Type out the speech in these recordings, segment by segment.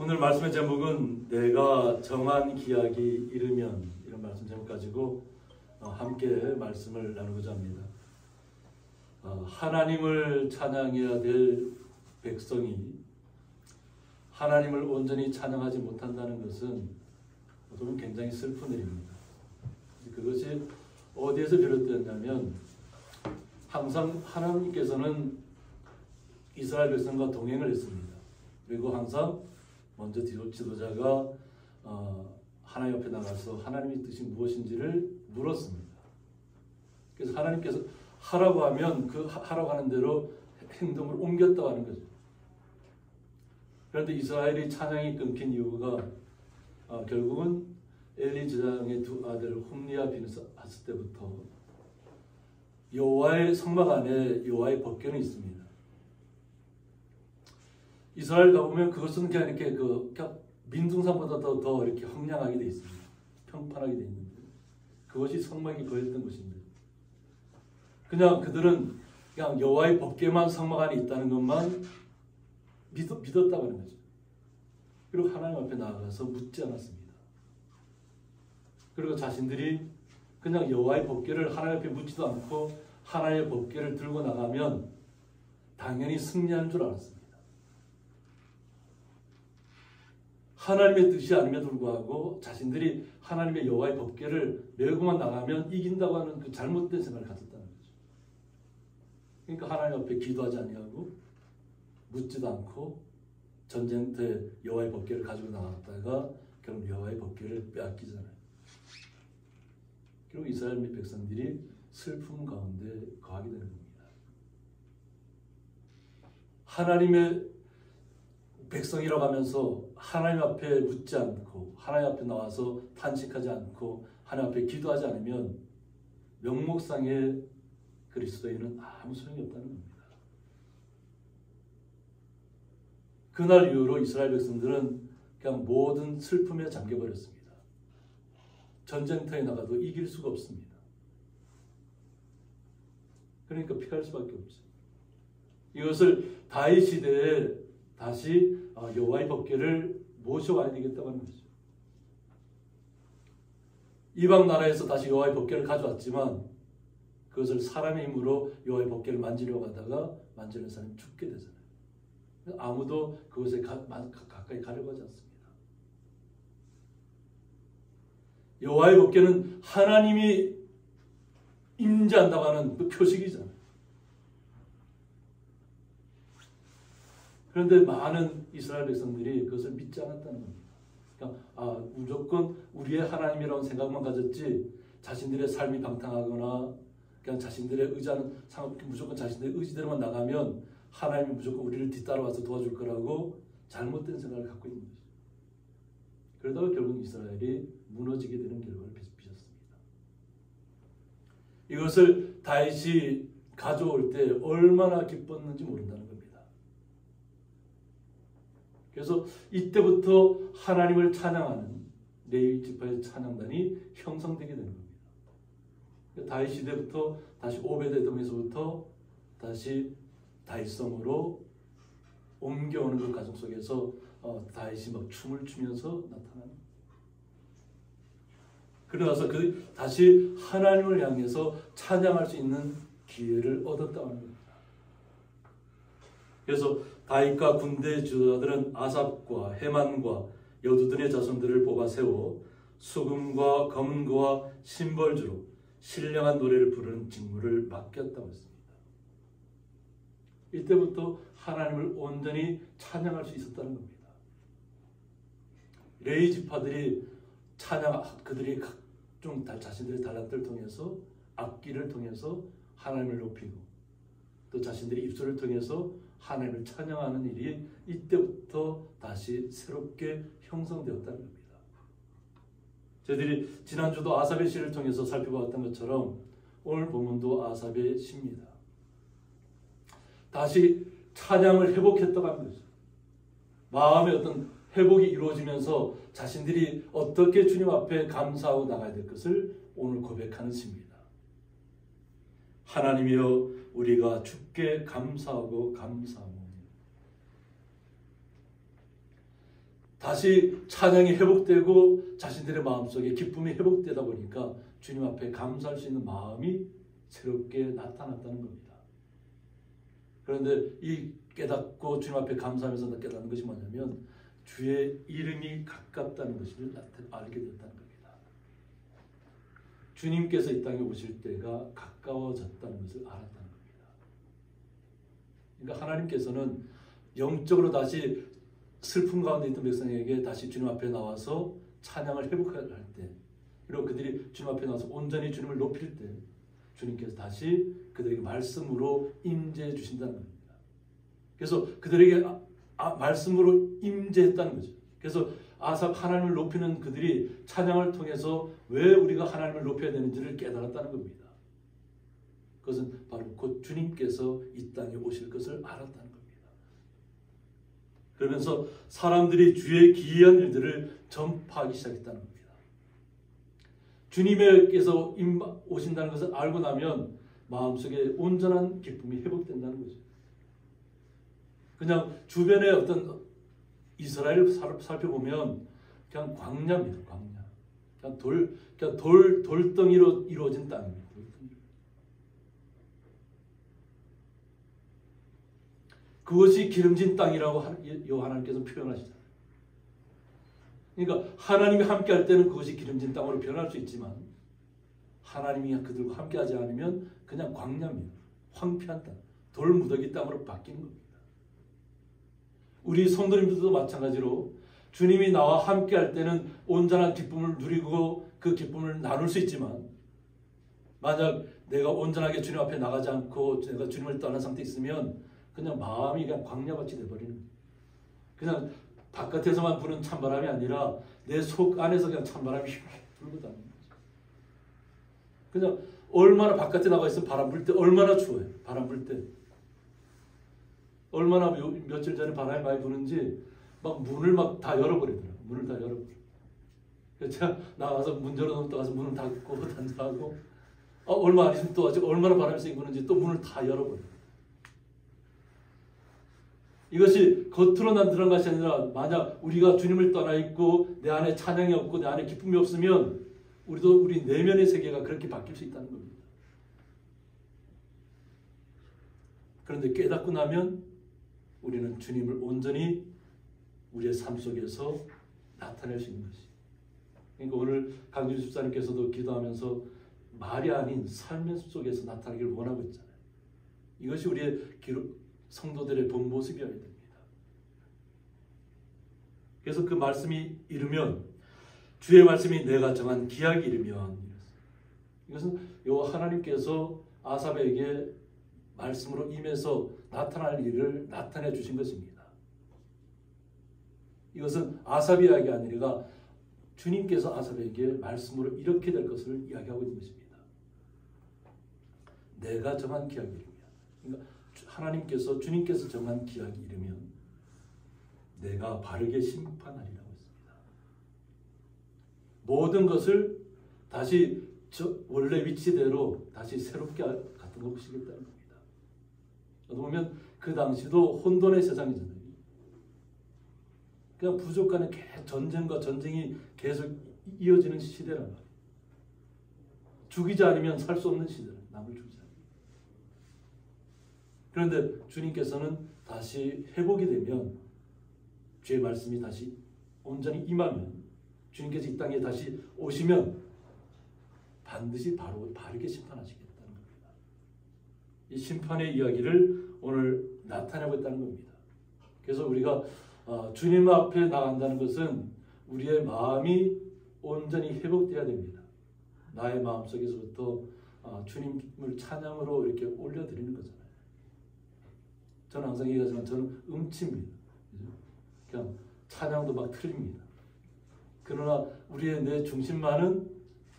오늘 말씀의 제목은 내가 정한 기약이 이르면, 이런 말씀 제목 가지고 함께 말씀을 나누고자 합니다. 하나님을 찬양해야 될 백성이 하나님을 온전히 찬양하지 못한다는 것은 저는 굉장히 슬픈 일입니다. 그것이 어디에서 비롯되었냐면, 항상 하나님께서는 이스라엘 백성과 동행을 했습니다. 그리고 항상 먼저 지도자가 하나님 앞에 나가서 하나님의 뜻이 무엇인지를 물었습니다. 그래서 하나님께서 하라고 하면 그 하라고 하는 대로 행동을 옮겼다고 하는 거죠. 그런데 이스라엘이 찬양이 끊긴 이유가 결국은 엘리 제사장의 두 아들 홈리와 비느하스 때부터 여호와의 성막 안에 여호와의 법궤는 있습니다. 이스라엘 가보면 그것은 그냥 이렇게 그냥 민둥산보다 더 이렇게 황량하게 되어 있습니다. 평판하게 되어 있는데 그것이 성막이 거했던 것입니다. 그냥 그들은 그냥 여호와의 법궤만 성막 안에 있다는 것만 믿었다고 하는 거죠. 그리고 하나님 앞에 나아가서 묻지 않았습니다. 그리고 자신들이 그냥 여호와의 법궤를 하나님 앞에 묻지도 않고 하나님의 법궤를 들고 나가면 당연히 승리하는 줄 알았습니다. 하나님의 뜻이 아님에도 불구하고 자신들이 하나님의 여호와의 법궤를 메고만 나가면 이긴다고 하는 그 잘못된 생각을 가졌다는 거죠. 그러니까 하나님 앞에 기도하지 아니하고 묻지도 않고 전쟁터에 여호와의 법궤를 가지고 나갔다가 결국 여호와의 법궤를 빼앗기잖아요. 결국 이스라엘 백성들이 슬픔 가운데 거하게 되는 겁니다. 하나님의 백성이라고 하면서 하나님 앞에 묻지 않고 하나님 앞에 나와서 탄식하지 않고 하나님 앞에 기도하지 않으면 명목상의 그리스도인은 아무 소용이 없다는 겁니다. 그날 이후로 이스라엘 백성들은 그냥 모든 슬픔에 잠겨버렸습니다. 전쟁터에 나가도 이길 수가 없습니다. 그러니까 피할 수밖에 없죠. 이것을 다윗 시대에 다시 여호와의 법궤를 모셔와야 되겠다고 하는 거죠. 이방 나라에서 다시 여호와의 법궤를 가져왔지만 그것을 사람의 힘으로 여호와의 법궤를 만지려고 하다가 만지는 사람이 죽게 되잖아요. 아무도 그것에 가까이 가려고 하지 않습니다. 여호와의 법궤는 하나님이 임재한다고 하는 그 표식이잖아요. 그런데 많은 이스라엘 백성들이 그것을 믿지 않았다는 겁니다. 그러니까 무조건 우리의 하나님이라는 생각만 가졌지 자신들의 삶이 방탕하거나 그냥 자신들의 의지하는 무조건 자신들의 의지대로만 나가면 하나님이 무조건 우리를 뒤따라와서 도와줄 거라고 잘못된 생각을 갖고 있는 거죠. 그러다가 결국 이스라엘이 무너지게 되는 결과를 빚었습니다. 이것을 다윗이 가져올 때 얼마나 기뻤는지 모른다는 겁니다. 그래서 이때부터 하나님을 찬양하는 레위 지파의 찬양단이 형성되게 되는 겁니다. 다윗 시대부터 다시 오베데돔에서부터 다시 다윗성으로 옮겨오는 그 과정 속에서 다윗이 막 춤을 추면서 나타나는. 그러나서 다시 하나님을 향해서 찬양할 수 있는 기회를 얻었다고 하는 겁니다. 그래서 다윗과 군대 주자들은 아삽과 헤만과 여두둔의 자손들을 뽑아 세워 수금과 검은고와 심벌주로 신령한 노래를 부르는 직무를 맡겼다고 했습니다. 이때부터 하나님을 온전히 찬양할 수 있었다는 겁니다. 레위 지파들이 그들이 각종 자신들의 달란트를 통해서 악기를 통해서 하나님을 높이고 또 자신들의 입술을 통해서 하나님을 찬양하는 일이 이때부터 다시 새롭게 형성되었다는 겁니다. 저희들이 지난주도 아삽의 시를 통해서 살펴봤던 것처럼 오늘 본문도 아삽의 시입니다. 다시 찬양을 회복했다고 하는 거죠. 마음의 어떤 회복이 이루어지면서 자신들이 어떻게 주님 앞에 감사하고 나가야 될 것을 오늘 고백하는 시입니다. 하나님이여 우리가 주께 감사하고 감사하오니 다시 찬양이 회복되고 자신들의 마음속에 기쁨이 회복되다 보니까 주님 앞에 감사할 수 있는 마음이 새롭게 나타났다는 겁니다. 그런데 이 깨닫고 주님 앞에 감사하면서 깨닫는 것이 뭐냐면 주의 이름이 가깝다는 것을 알게 됐다는 겁니다. 주님께서 이 땅에 오실 때가 가까워졌다는 것을 알았다는 겁니다. 그러니까 하나님께서는 영적으로 다시 슬픔 가운데 있던 백성에게 다시 주님 앞에 나와서 찬양을 회복할 때, 그리고 그들이 주님 앞에 나와서 온전히 주님을 높일 때 주님께서 다시 그들에게 말씀으로 임재해 주신다는 겁니다. 그래서 그들에게 말씀으로 임재했다는 거죠. 그래서 아삽 하나님을 높이는 그들이 찬양을 통해서 왜 우리가 하나님을 높여야 되는지를 깨달았다는 겁니다. 그것은 바로 곧 주님께서 이 땅에 오실 것을 알았다는 겁니다. 그러면서 사람들이 주의 기이한 일들을 전파하기 시작했다는 겁니다. 주님께서 오신다는 것을 알고 나면 마음속에 온전한 기쁨이 회복된다는 거죠. 그냥 주변의 어떤 이스라엘을 살펴보면 그냥 광야입니다. 광야. 그냥 돌덩이로 이루어진 땅입니다. 그것이 기름진 땅이라고 하나님께서 표현하시잖아요. 그러니까 하나님이 함께할 때는 그것이 기름진 땅으로 변할 수 있지만 하나님이 그들과 함께하지 않으면 그냥 광야입니다. 황폐한 땅, 돌무더기 땅으로 바뀌는 겁니다. 우리 성도님들도 마찬가지로 주님이 나와 함께할 때는 온전한 기쁨을 누리고 그 기쁨을 나눌 수 있지만 만약 내가 온전하게 주님 앞에 나가지 않고 내가 주님을 떠난 상태에 있으면 그냥 마음이 그냥 광야같이 돼버리는 거예요. 그냥 바깥에서만 부는 찬바람이 아니라 내 속 안에서 그냥 찬바람이 불고 다니는 거죠. 그냥 얼마나 바깥에 나가 있으면 바람 불 때 얼마나 추워요. 바람 불 때. 얼마나 며칠 전에 바람이 많이 부는지 막 문을 막 다 열어버리더라고요. 문을 다 열어버려. 그래서 제가 나가서 문 열어놓고 가서 문을 닫고 단장하고 얼마 안 있으면 또 얼마나 바람이 세게 부는지 또 문을 다 열어버려요. 이것이 겉으로 나타난 것이 아니라 만약 우리가 주님을 떠나 있고 내 안에 찬양이 없고 내 안에 기쁨이 없으면 우리 내면의 세계가 그렇게 바뀔 수 있다는 겁니다. 그런데 깨닫고 나면 우리는 주님을 온전히 우리의 삶 속에서 나타낼 수 있는 것이. 그러니까 오늘 강준 집사님께서도 기도하면서 말이 아닌 삶의 속에서 나타나기를 원하고 있잖아요. 이것이 우리의 성도들의 본 모습이어야 됩니다. 그래서 그 말씀이 이르면 주의 말씀이 내가 정한 기약이 이르면 이것은 하나님께서 아삽에게 말씀으로 임해서 나타날 일을 나타내 주신 것입니다. 이것은 아삽 이야기 아니라 주님께서 아삽에게 말씀으로 이렇게 될 것을 이야기하고 있는 것입니다. 내가 정한 기약이 이르면 그러니까 하나님께서 주님께서 정한 기약이 이르면 내가 바르게 심판하리라고 했습니다. 모든 것을 다시 원래 위치대로 다시 새롭게 갖다 놓으시겠다는 겁니다. 보면 그 당시도 혼돈의 세상이잖아요. 그냥 부족 간의 전쟁과 전쟁이 계속 이어지는 시대란 말이에요. 죽이지 않으면 살 수 없는 시대란 남을 죽이지 않으면. 그런데 주님께서는 다시 회복이 되면 주의 말씀이 다시 온전히 임하면 주님께서 이 땅에 다시 오시면 반드시 바르게 심판하시겠다는 겁니다. 이 심판의 이야기를 오늘 나타내고 있다는 겁니다. 그래서 우리가 주님 앞에 나간다는 것은 우리의 마음이 온전히 회복되어야 됩니다. 나의 마음속에서부터 주님을 찬양으로 이렇게 올려드리는 거잖아요. 저는 항상 얘기하지만 저는 음치입니다. 그냥 찬양도 막 틀립니다. 그러나 우리의 내 중심만은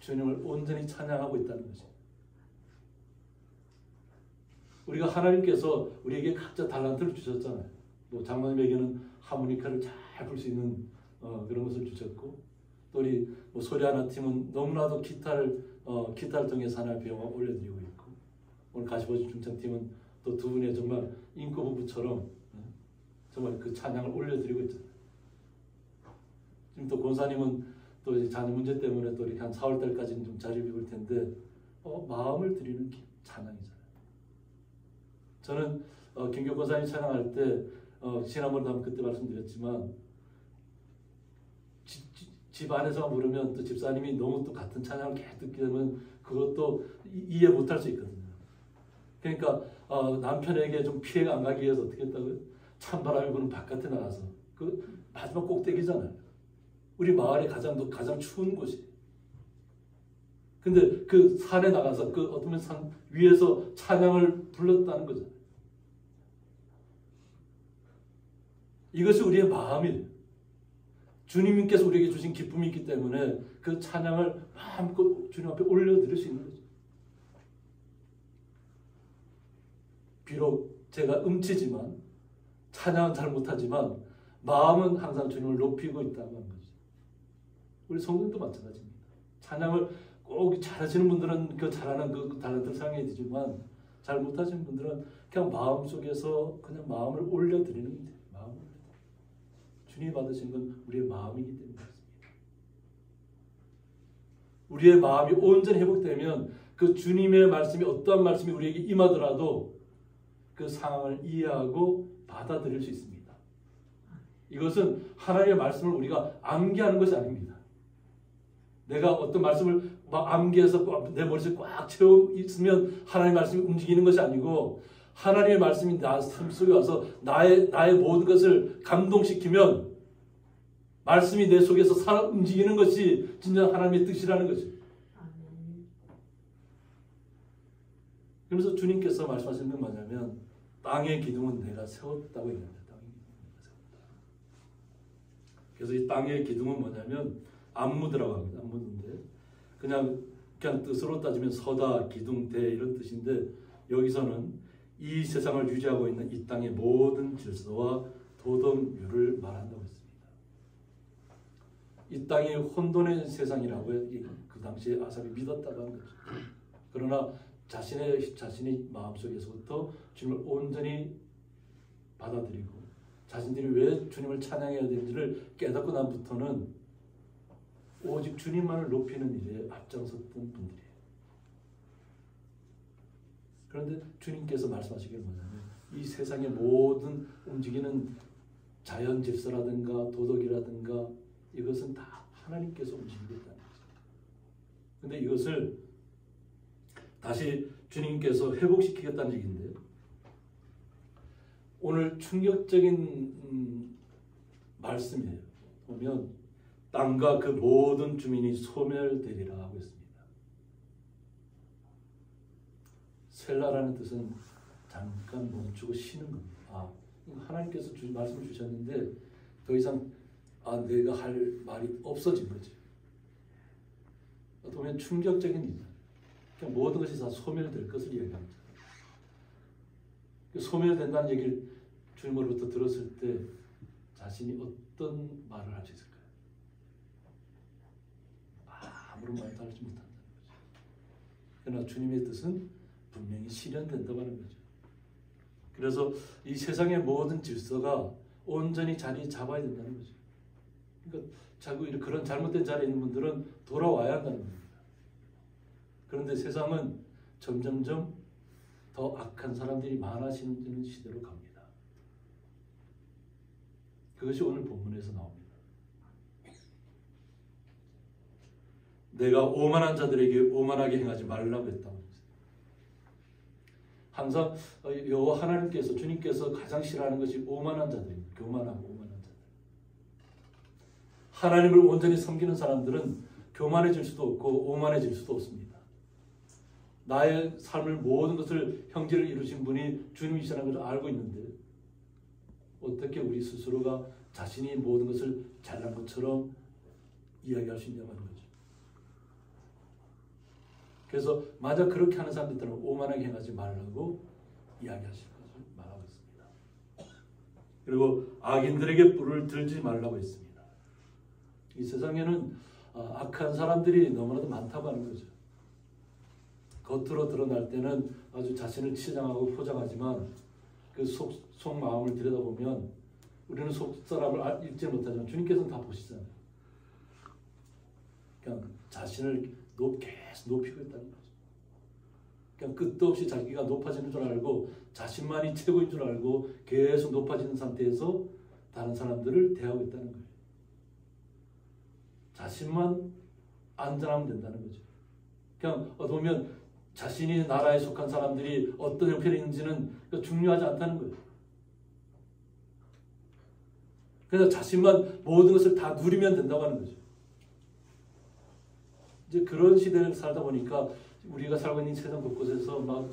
주님을 온전히 찬양하고 있다는 것입니다. 우리가 하나님께서 우리에게 각자 달란트를 주셨잖아요. 뭐 장로님에게는 하모니카를 잘 불 수 있는 그런 것을 주셨고, 또 우리 뭐 소리하나 팀은 너무나도 기타를 통해서 하나님의 배경을 올려드리고 있고, 오늘 가시보시 중창팀은 또 두 분의 정말 인고 부부처럼 정말 그 찬양을 올려드리고 있잖아요. 지금 또 권사님은 또 이제 자녀 문제 때문에 또 이렇게 한 4월 달까지는 좀 자리를 비울 텐데 마음을 드리는 찬양이잖아요. 저는 김교 권사님 찬양할 때 지난번에 한번 그때 말씀드렸지만 집 안에서만 부르면 또 집사님이 너무 또 같은 찬양을 계속 듣게 되면 그것도 이해 못할 수 있거든요. 그러니까 남편에게 좀 피해가 안 가기 위해서 어떻게 했다고요? 찬바람이 부는 바깥에 나가서 그 마지막 꼭대기잖아요. 우리 마을이 가장 추운 곳이. 근데 그 산에 나가서 그 어떤 산 위에서 찬양을 불렀다는 거잖아요. 이것이 우리의 마음이에요. 주님께서 우리에게 주신 기쁨이 있기 때문에 그 찬양을 마음껏 주님 앞에 올려드릴 수 있는 거죠. 비록 제가 음치지만 찬양은 잘 못하지만 마음은 항상 주님을 높이고 있다고 하는 거죠. 우리 성도도 마찬가지입니다. 찬양을 꼭 잘하시는 분들은 그 잘하는 그 달란트를 사용해야 되지만 잘 못하시는 분들은 그냥 마음속에서 그냥 마음을 올려드리는 거예요. 주님이 받으신 건 우리의 마음이기 때문에 그렇습니다. 우리의 마음이 온전히 회복되면 그 주님의 말씀이 어떠한 말씀이 우리에게 임하더라도 그 상황을 이해하고 받아들일 수 있습니다. 이것은 하나님의 말씀을 우리가 암기하는 것이 아닙니다. 내가 어떤 말씀을 막 암기해서 내 머릿속에 꽉 채워 있으면 하나님의 말씀이 움직이는 것이 아니고 하나님의 말씀이 나 삶 속에 와서 나의 모든 것을 감동시키면 말씀이 내 속에서 살아 움직이는 것이 진짜 하나님의 뜻이라는 거죠. 그래서 주님께서 말씀하시는 건 뭐냐면 땅의 기둥은 내가 세웠다고 얘기합니다. 땅의 기둥은 내가 세웠다. 그래서 이 땅의 기둥은 뭐냐면 안무드라고 합니다. 안무드인데 그냥 뜻으로 따지면 서다, 기둥, 대 이런 뜻인데 여기서는 이 세상을 유지하고 있는 이 땅의 모든 질서와 도덕률을 말한다고 했습니다. 이 땅이 혼돈의 세상이라고 그 당시에 아삽이 믿었다고 하는 거죠. 그러나 자신의 마음속에서부터 주님을 온전히 받아들이고 자신들이 왜 주님을 찬양해야 되는지를 깨닫고 난부터는 오직 주님만을 높이는 일에 앞장섰던 분들이에요. 그런데 주님께서 말씀하시길 뭐냐면 이 세상의 모든 움직이는 자연 질서라든가 도덕이라든가 이것은 다 하나님께서 움직이겠다는 거죠. 그런데 이것을 다시 주님께서 회복시키겠다는 얘기인데요. 오늘 충격적인 말씀이에요. 보면 땅과 그 모든 주민이 소멸되리라 하고 있습니다. 셀라라는 뜻은 잠깐 멈추고 쉬는 겁니다. 하나님께서 말씀을 주셨는데 더 이상 내가 할 말이 없어진 거죠. 어떻게 보면 충격적인 일이죠. 그냥 모든 것이 다 소멸될 것을 이야기합니다. 소멸된다는 얘기를 주님으로부터 들었을 때 자신이 어떤 말을 할 수 있을까요? 아무런 말도 하지 못한다는 거죠. 그러나 주님의 뜻은 분명히 실현된다고 하는 거죠. 그래서 이 세상의 모든 질서가 온전히 자리 잡아야 된다는 거죠. 그러니까 자꾸 그런 잘못된 자리에 있는 분들은 돌아와야 한다는 겁니다. 그런데 세상은 점점점 더 악한 사람들이 많아지는 시대로 갑니다. 그것이 오늘 본문에서 나옵니다. 내가 오만한 자들에게 오만하게 행하지 말라고 했다고. 항상 여호와 하나님께서 주님께서 가장 싫어하는 것이 오만한 자들입니다. 교만하고 오만한 자들. 하나님을 온전히 섬기는 사람들은 교만해질 수도 없고 오만해질 수도 없습니다. 나의 삶을 모든 것을 형제를 이루신 분이 주님이시라는 것을 알고 있는데 어떻게 우리 스스로가 자신이 모든 것을 잘난 것처럼 이야기할 수 있냐고 하는 거죠. 그래서 만약 그렇게 하는 사람들은 오만하게 행하지 말라고 이야기하실 것을 말하고 있습니다. 그리고 악인들에게 뿔을 들지 말라고 했습니다. 이 세상에는 악한 사람들이 너무나도 많다고 하는 거죠. 겉으로 드러날 때는 아주 자신을 치장하고 포장하지만 그 속 마음을 들여다보면 우리는 속 사람을 읽지 못하지만 주님께서는 다 보시잖아요. 그냥 자신을 계속 높이고 있다는 거죠. 그냥 끝도 없이 자기가 높아지는 줄 알고 자신만이 최고인 줄 알고 계속 높아지는 상태에서 다른 사람들을 대하고 있다는 거예요. 자신만 안전하면 된다는 거죠. 그냥 보면 자신이 나라에 속한 사람들이 어떤 형편이 있는지는 중요하지 않다는 거예요. 그래서 자신만 모든 것을 다 누리면 된다고 하는 거죠. 이제 그런 시대를 살다 보니까 우리가 살고 있는 세상 곳곳에서 막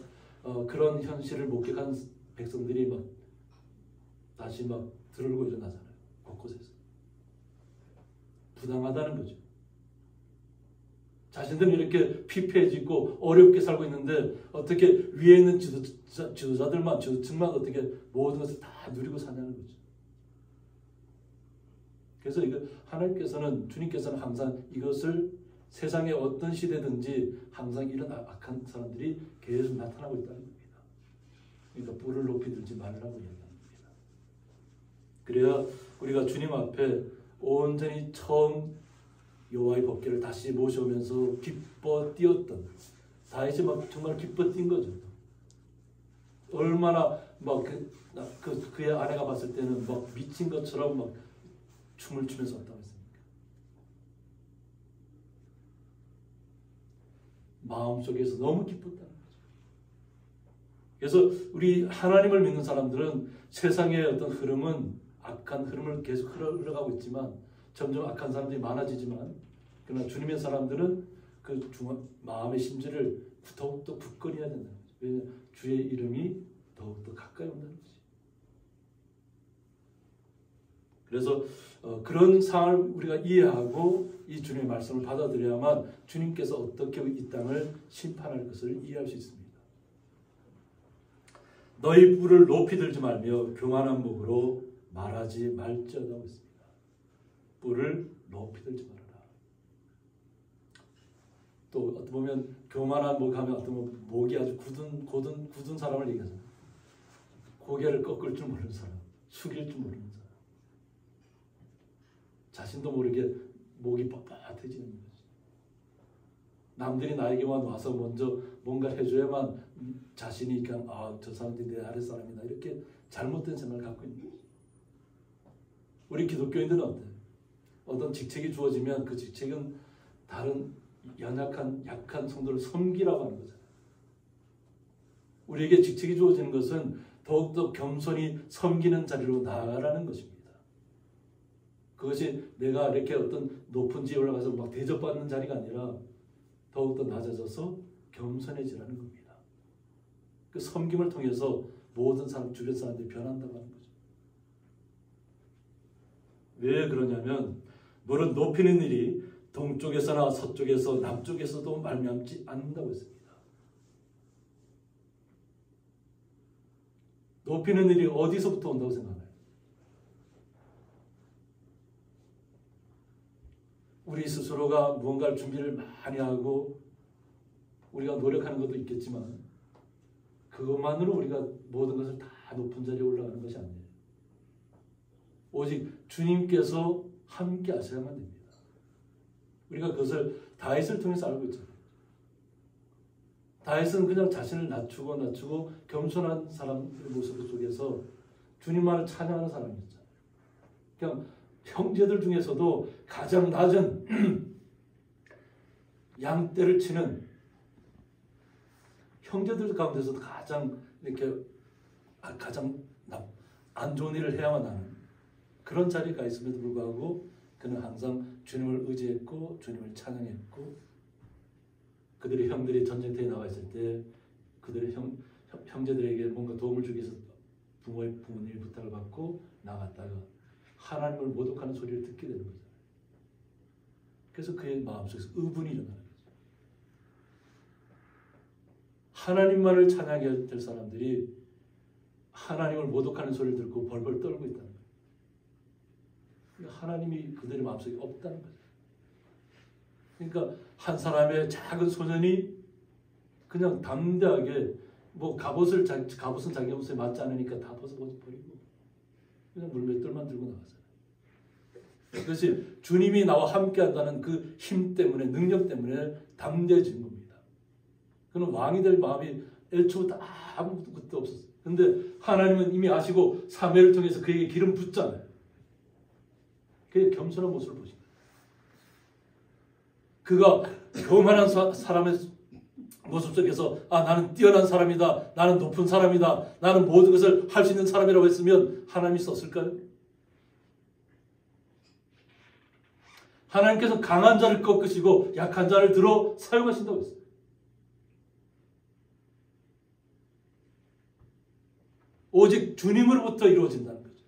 그런 현실을 목격한 백성들이 막 다시 막 들고 일어나잖아요. 곳곳에서. 부당하다는 거죠. 자신들은 이렇게 피폐해지고 어렵게 살고 있는데 어떻게 위에 있는 지도자들만, 지도층만 어떻게 모든 것을 다 누리고 사냐는 거죠. 그래서 이거 하나님께서는, 주님께서는 항상 이것을 세상의 어떤 시대든지 항상 이런 악한 사람들이 계속 나타나고 있다는 겁니다. 그러니까 뿔을 높이 들지 말라고 얘기하는 겁니다. 그래야 우리가 주님 앞에 온전히 처음 여호와의 법궤를 다시 모셔오면서 기뻐 뛰었던, 다윗이 막 정말 기뻐 뛴 거죠. 얼마나 막 그의 아내가 봤을 때는 막 미친 것처럼 막 춤을 추면서 왔다고 했습니까? 마음속에서 너무 기뻤다는 거죠. 그래서 우리 하나님을 믿는 사람들은 세상의 어떤 흐름은, 악한 흐름을 계속 흘러가고 있지만 점점 악한 사람들이 많아지지만, 그러나 주님의 사람들은 그 마음의 심지를 더욱더 굳건해야 된다는 거죠. 왜냐하면 주의 이름이 더욱더 가까이 온다는 거죠. 그래서 그런 상황을 우리가 이해하고 이 주님의 말씀을 받아들여야만 주님께서 어떻게 이 땅을 심판할 것을 이해할 수 있습니다. 너희 뿔을 높이 들지 말며 교만한 목으로 말하지 말지어다 했습니다. 뿔을 높이 들지 말아라. 또 어떻게 보면 교만한 목 하면 어떤 보면 목이 아주 굳은 사람을 얘기하잖아요. 고개를 꺾을 줄 모르는 사람, 숙일 줄 모르는 사람. 자신도 모르게 목이 뻣뻣해지는 거지. 남들이 나에게만 와서 먼저 뭔가 해줘야만 자신이 그냥 저 사람들이 내 아랫사람이다 이렇게 잘못된 생각을 갖고 있는 거지. 우리 기독교인들은 어때요? 어떤 직책이 주어지면 그 직책은 다른 약한 성도를 섬기라고 하는 거잖아요. 우리에게 직책이 주어지는 것은 더욱더 겸손히 섬기는 자리로 나아가라는 것입니다. 그것이 내가 이렇게 어떤 높은 지에 올라가서 막 대접받는 자리가 아니라 더욱더 낮아져서 겸손해지라는 겁니다. 그 섬김을 통해서 모든 사람, 주변 사람들이 변한다고 하는 거죠. 왜 그러냐면 너를 높이는 일이 동쪽에서나 서쪽에서 남쪽에서도 말미암지 않는다고 했습니다. 높이는 일이 어디서부터 온다고 생각하나요? 우리 스스로가 무언가를 준비를 많이 하고 우리가 노력하는 것도 있겠지만 그것만으로 우리가 모든 것을 다 높은 자리에 올라가는 것이 아니에요. 오직 주님께서 함께 하셔야만 됩니다. 우리가 그것을 다윗을 통해서 알고 있잖아요. 다윗은 그냥 자신을 낮추고 겸손한 사람의 모습 속에서 주님만을 찬양하는 사람이었잖아요. 그냥 형제들 중에서도 가장 낮은 양떼를 치는 형제들 가운데서도 가장 안 좋은 일을 해야만 하는 그런 자리가 있음에도 불구하고 그는 항상 주님을 의지했고 주님을 찬양했고 그들의 형들이 전쟁터에 나와 있을 때 그들의 형제들에게 뭔가 도움을 주기 위해서 부모님의 부탁을 받고 나갔다가 하나님을 모독하는 소리를 듣게 되는 거잖아요. 그래서 그의 마음속에서 의분이 일어나는 거죠. 하나님만을 찬양해야 될 사람들이 하나님을 모독하는 소리를 듣고 벌벌 떨고 있다는 거예요. 하나님이 그들의 마음속에 없다는 거죠. 그러니까 한 사람의 작은 소년이 그냥 담대하게 갑옷은 자기 옷에 맞지 않으니까 다 벗어버리고 그냥 물맷돌만 들고 나가잖아요. 그것이 주님이 나와 함께 한다는 그 힘 때문에, 능력 때문에 담대해진 겁니다. 그는 왕이 될 마음이 애초부터 아무것도 없었어요. 근데 하나님은 이미 아시고 사무엘을 통해서 그에게 기름 붓잖아요. 그의 겸손한 모습을 보신 거예요. 그가 교만한 사람의 모습 속에서 나는 뛰어난 사람이다, 나는 높은 사람이다, 나는 모든 것을 할 수 있는 사람이라고 했으면 하나님이 썼을까요? 하나님께서 강한 자를 꺾으시고 약한 자를 들어 사용하신다고 했어요. 오직 주님으로부터 이루어진다는 거죠.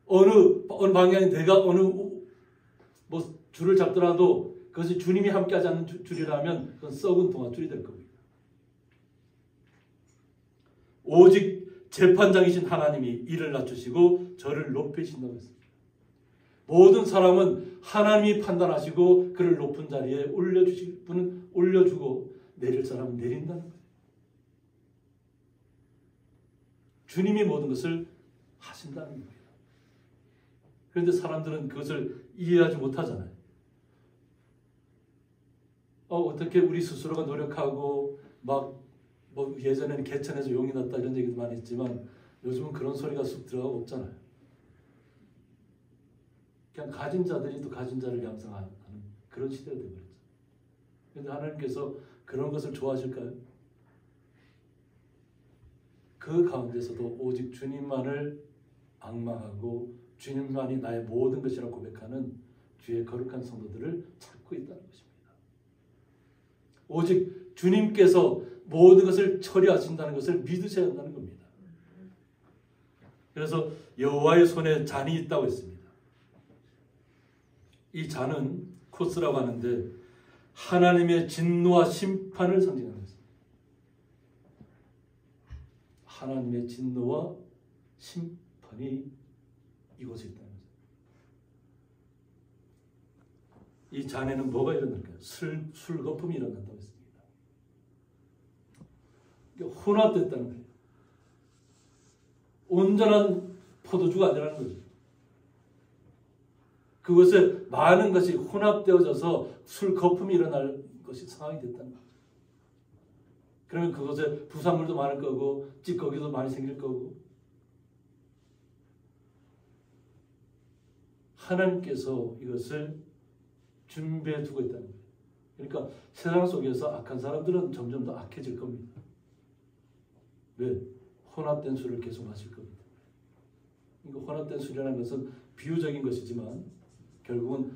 어느 방향에 내가 어느 줄을 잡더라도 그것이 주님이 함께하지 않는 줄이라면 그건 썩은 동아줄이 될 겁니다. 오직 재판장이신 하나님이 이를 낮추시고 저를 높이신다고 했습니다. 모든 사람은 하나님이 판단하시고 그를 높은 자리에 올려주실 분은 올려주고 내릴 사람은 내린다는 거예요. 주님이 모든 것을 하신다는 겁니다. 그런데 사람들은 그것을 이해하지 못하잖아요. 어떻게 우리 스스로가 노력하고 예전에는 개천에서 용이 났다 이런 얘기도 많이 했지만 요즘은 그런 소리가 쑥 들어가고 없잖아요. 그냥 가진 자들이 또 가진 자를 양성하는 그런 시대가 되어버렸죠. 그런데 하나님께서 그런 것을 좋아하실까요? 그 가운데서도 오직 주님만을 앙망하고 주님만이 나의 모든 것이라고 고백하는 주의 거룩한 성도들을 찾고 있다는 것입니다. 오직 주님께서 모든 것을 처리하신다는 것을 믿으셔야 한다는 겁니다. 그래서 여호와의 손에 잔이 있다고 했습니다. 이 잔은 코스라고 하는데 하나님의 진노와 심판을 상징하는 것입니다. 하나님의 진노와 심판이 이곳에 있다는 거죠. 이 잔에는 뭐가 일어날까요? 술 거품이 일어난다고 했습니다. 혼합됐다는 거예요. 온전한 포도주가 아니라는 거죠. 그것에 많은 것이 혼합되어져서 술 거품이 일어날 것이 상황이 됐다는 거죠. 그러면 그것에 부산물도 많을 거고 찌꺼기도 많이 생길 거고 하나님께서 이것을 준비해 두고 있다는 거예요. 그러니까 세상 속에서 악한 사람들은 점점 더 악해질 겁니다. 왜? 혼합된 술을 계속 마실 겁니다. 그러니까 혼합된 술이라는 것은 비유적인 것이지만 결국은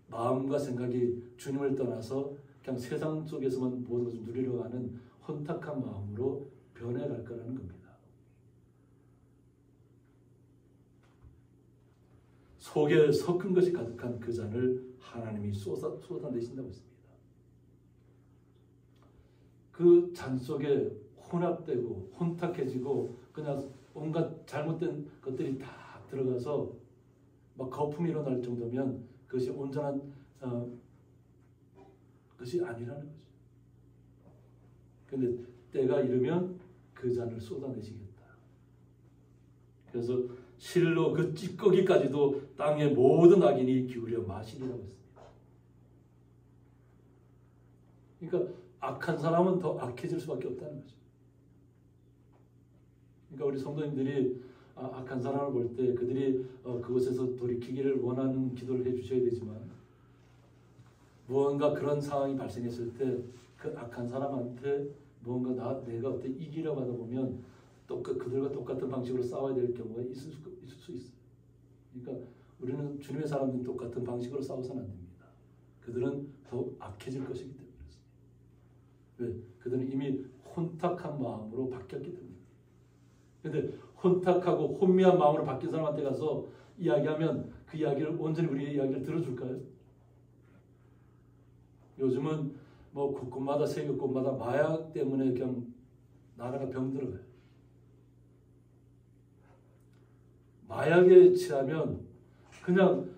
마음과 생각이 주님을 떠나서 그냥 세상 속에서만 모든 것을 누리려고 하는 혼탁한 마음으로 변해갈 거라는 겁니다. 속에 섞은 것이 가득한 그 잔을 하나님이 쏟아내신다고 했습니다. 그 잔 속에 혼합되고 혼탁해지고 그냥 온갖 잘못된 것들이 다 들어가서 막 거품이 일어날 정도면 그것이 온전한 것이 아니라는 거죠. 그런데 때가 이르면 그 잔을 쏟아내시겠다. 그래서 실로 그 찌꺼기까지도 땅의 모든 악인이 기울여 마시리라고 했습니다. 그러니까 악한 사람은 더 악해질 수밖에 없다는 거죠. 그러니까 우리 성도님들이 악한 사람을 볼 때 그들이 그곳에서 돌이키기를 원하는 기도를 해주셔야 되지만 무언가 그런 상황이 발생했을 때 그 악한 사람한테 무언가 내가 어떻게 이기려고 하다 보면 또 그들과 똑같은 방식으로 싸워야 될 경우가 있을 수 있어요. 그러니까 우리는 주님의 사람들은 똑같은 방식으로 싸워서는 안 됩니다. 그들은 더욱 악해질 것이기 때문에 그렇습니다. 왜? 그들은 이미 혼탁한 마음으로 바뀌었기 때문입니다. 그런데 혼탁하고 혼미한 마음으로 바뀐 사람한테 가서 이야기하면 그 이야기를 온전히 우리의 이야기를 들어줄까요? 요즘은 뭐 국곳마다 세계곳마다 마약 때문에 그냥 나라가 병들어요. 마약에 취하면 그냥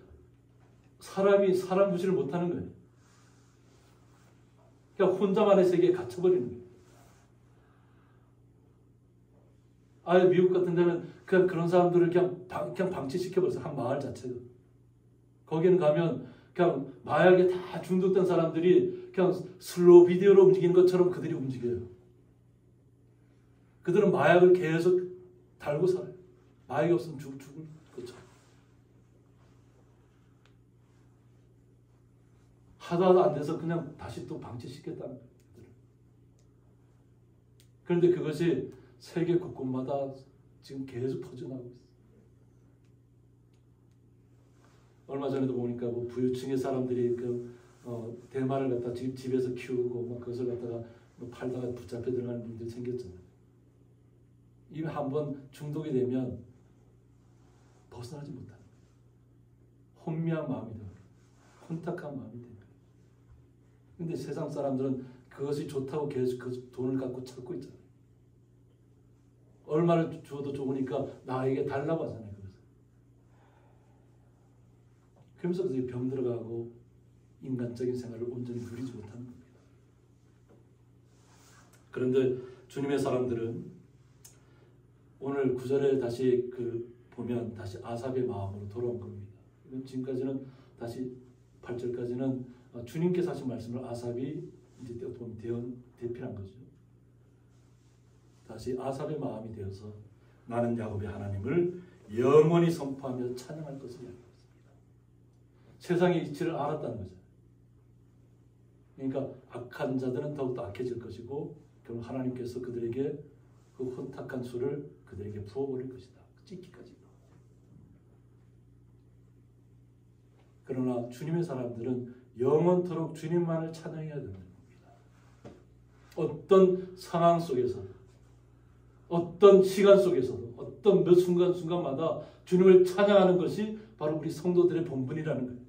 사람이 사람 무시를 못하는 거예요. 그냥 혼자만의 세계에 갇혀버리는 거예요. 아예 미국 같은 데는 그냥 그런 사람들을 그냥 방치시켜버렸어요. 한 마을 자체가. 거기는 가면 그냥 마약에 다 중독된 사람들이 그냥 슬로우 비디오로 움직이는 것처럼 그들이 움직여요. 그들은 마약을 계속 달고 살아요. 마약이 없으면 죽을 것처럼. 하도 안 돼서 그냥 다시 또 방치시켰다는 거예요. 그런데 그것이 세계 곳곳마다 지금 계속 퍼져나가고 있어요. 얼마 전에도 보니까 뭐 부유층의 사람들이 대마를 갖다 집에서 키우고 막 그것을 갖다가 뭐 팔다가 붙잡혀 들어가는 분들이 생겼잖아요. 이미 한번 중독이 되면 벗어나지 못하는 거예요. 혼미한 마음이 되는 거예요. 혼탁한 마음이 되는 거예요. 근데 세상 사람들은 그것이 좋다고 계속 그 돈을 갖고 찾고 있잖아요. 얼마를 줘도 좋으니까 나에게 달라고 하잖아요. 그러면서 병 들어가고 인간적인 생활을 온전히 누리지 못하는 겁니다. 그런데 주님의 사람들은 오늘 9절에 다시 보면 다시 아삽의 마음으로 돌아온 겁니다. 지금까지는 다시 8절까지는 주님께서 하신 말씀을 아삽이 이제 대필한 거죠. 다시 아삽의 마음이 되어서 나는 야곱의 하나님을 영원히 선포하며 찬양할 것을 이야기합니다. 세상의 이치를 알았다는 거죠. 그러니까 악한 자들은 더욱더 악해질 것이고 결국 하나님께서 그들에게 그 혼탁한 술을 그들에게 부어버릴 것이다. 찢기까지. 그러나 주님의 사람들은 영원토록 주님만을 찬양해야 된다는 겁니다. 어떤 상황 속에서 어떤 시간 속에서도 어떤 몇 순간순간마다 주님을 찬양하는 것이 바로 우리 성도들의 본분이라는 거예요.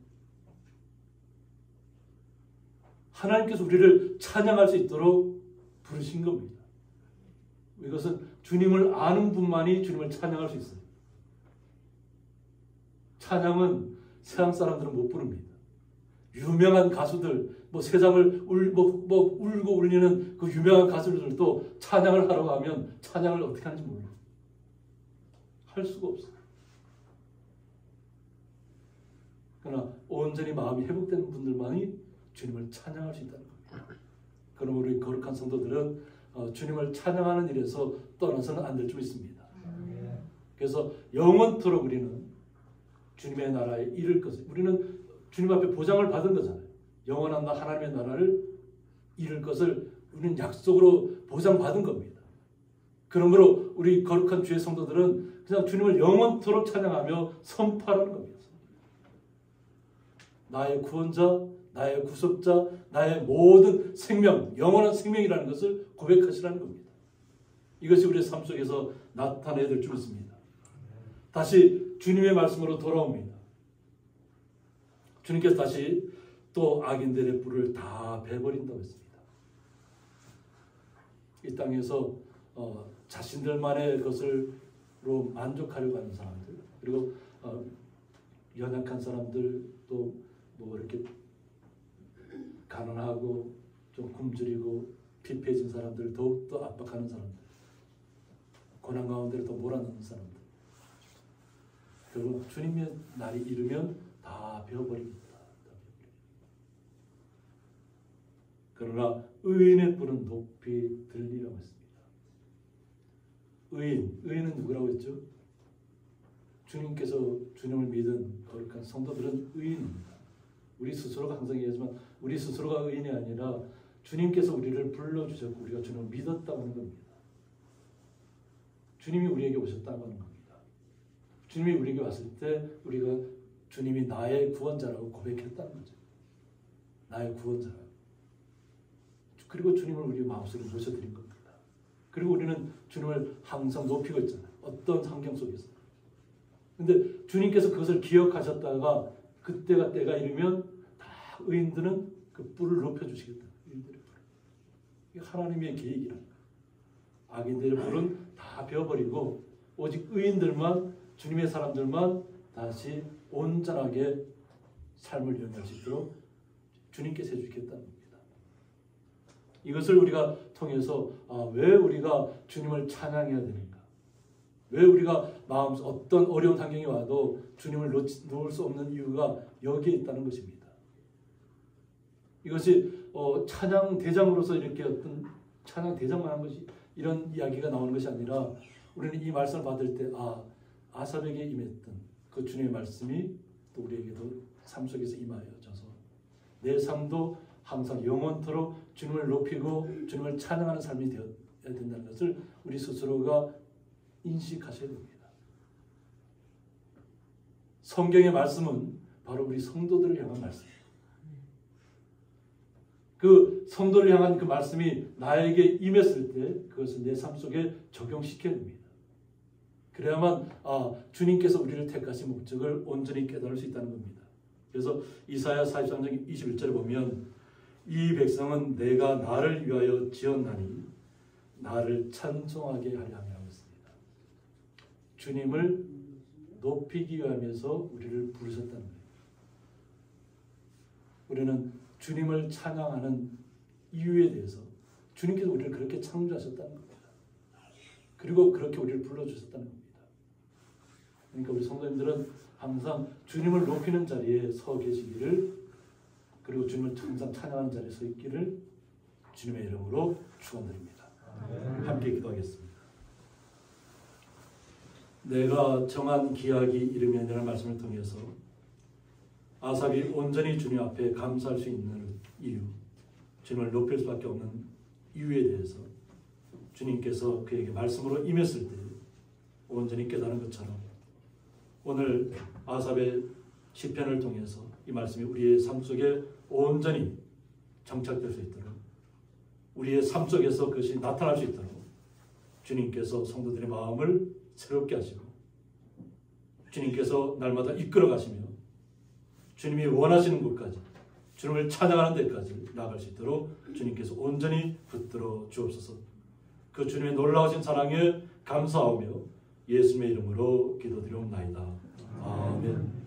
하나님께서 우리를 찬양할 수 있도록 부르신 겁니다. 이것은 주님을 아는 분만이 주님을 찬양할 수 있어요. 찬양은 세상 사람들은 못 부릅니다. 유명한 가수들, 세상을 울고 울리는 그 유명한 가수들도 찬양을 하러 가면 찬양을 어떻게 하는지 몰라요. 할 수가 없어요. 그러나 온전히 마음이 회복된 분들만이 주님을 찬양할 수 있다는 겁니다. 그럼 우리 거룩한 성도들은 주님을 찬양하는 일에서 떠나서는 안 될 줄 믿습니다. 그래서 영원토록 우리는 주님의 나라에 이를 것을, 우리는 주님 앞에 보장을 받은 거잖아요. 영원한 하나님의 나라를 이룰 것을 우리는 약속으로 보장받은 겁니다. 그러므로 우리 거룩한 주의 성도들은 그냥 주님을 영원토록 찬양하며 선포하는 겁니다. 나의 구원자, 나의 구속자, 나의 모든 생명, 영원한 생명이라는 것을 고백하시라는 겁니다. 이것이 우리의 삶 속에서 나타내야 될 줄 믿습니다. 다시 주님의 말씀으로 돌아옵니다. 주님께서 다시 또 악인들의 뿔을 다 베버린다고 했습니다. 이 땅에서 자신들만의 것으로 만족하려고 하는 사람들, 그리고 연약한 사람들, 또 이렇게 가난하고 좀 굶주리고 피폐해진 사람들, 더욱더 압박하는 사람들, 고난 가운데로 더 몰아넣는 사람들, 결국 주님의 날이 이르면 다 베어버립니다. 그러나 의인의 뿔은 높이 들리라고 했습니다. 의인은 누구라고 했죠? 주님께서 주님을 믿은 거룩한 성도들은 의인입니다. 우리 스스로가 항상 얘기하지만 우리 스스로가 의인이 아니라 주님께서 우리를 불러주셨고 우리가 주님을 믿었다고 하는 겁니다. 주님이 우리에게 오셨다고 하는 겁니다. 주님이 우리에게 왔을 때 우리가 주님이 나의 구원자라고 고백했다는 거죠. 나의 구원자라고. 그리고 주님을 우리 마음속에 모셔드린 겁니다. 그리고 우리는 주님을 항상 높이고 있잖아요. 어떤 환경 속에서. 근데 주님께서 그것을 기억하셨다가 그때가 때가 이르면 다 의인들은 그 뿔을 높여주시겠다. 이게 하나님의 계획이라는 거예요. 악인들의 뿔은 다 베어버리고 오직 의인들만, 주님의 사람들만 다시 온전하게 삶을 영위할 수 있도록 주님께서 해주겠다는 겁니다. 이것을 우리가 통해서 왜 우리가 주님을 찬양해야 되는가? 왜 우리가 어떤 어려운 환경이 와도 주님을 놓을 수 없는 이유가 여기에 있다는 것입니다. 이것이 찬양 대장으로서 이렇게 어떤 찬양 대장만 한 것이 이런 이야기가 나오는 것이 아니라 우리는 이 말씀을 받을 때 아삽에게 임했던 그 주님의 말씀이 또 우리에게도 삶 속에서 임하여져서 내 삶도 항상 영원토록 주님을 높이고 주님을 찬양하는 삶이 되어야 된다는 것을 우리 스스로가 인식하셔야 됩니다. 성경의 말씀은 바로 우리 성도들을 향한 말씀이에요. 그 성도를 향한 그 말씀이 나에게 임했을 때 그것을 내 삶 속에 적용시켜야 됩니다. 그래야만 주님께서 우리를 택하신 목적을 온전히 깨달을 수 있다는 겁니다. 그래서 이사야 43장 21절에 보면 이 백성은 내가 나를 위하여 지었나니 나를 찬송하게 하려 함이라고 했습니다. 주님을 높이기 위함에서 우리를 부르셨다는 거예요. 우리는 주님을 찬양하는 이유에 대해서 주님께서 우리를 그렇게 창조하셨다는 겁니다. 그리고 그렇게 우리를 불러주셨다는 겁니다. 그러니까 우리 성도님들은 항상 주님을 높이는 자리에 서 계시기를, 그리고 주님을 항상 찬양하는 자리에 서 있기를 주님의 이름으로 축원드립니다. 함께 기도하겠습니다. 내가 정한 기약이 이르면이라는 말씀을 통해서 아삽이 온전히 주님 앞에 감사할 수 있는 이유, 주님을 높일 수밖에 없는 이유에 대해서 주님께서 그에게 말씀으로 임했을 때 온전히 깨달은 것처럼 오늘 아삽의 시편을 통해서 이 말씀이 우리의 삶 속에 온전히 정착될 수 있도록, 우리의 삶 속에서 그것이 나타날 수 있도록 주님께서 성도들의 마음을 새롭게 하시고 주님께서 날마다 이끌어 가시며 주님이 원하시는 곳까지, 주님을 찬양하는 데까지 나아갈 수 있도록 주님께서 온전히 붙들어 주옵소서. 그 주님의 놀라우신 사랑에 감사하며 예수님의 이름으로 기도드리옵나이다. 아멘.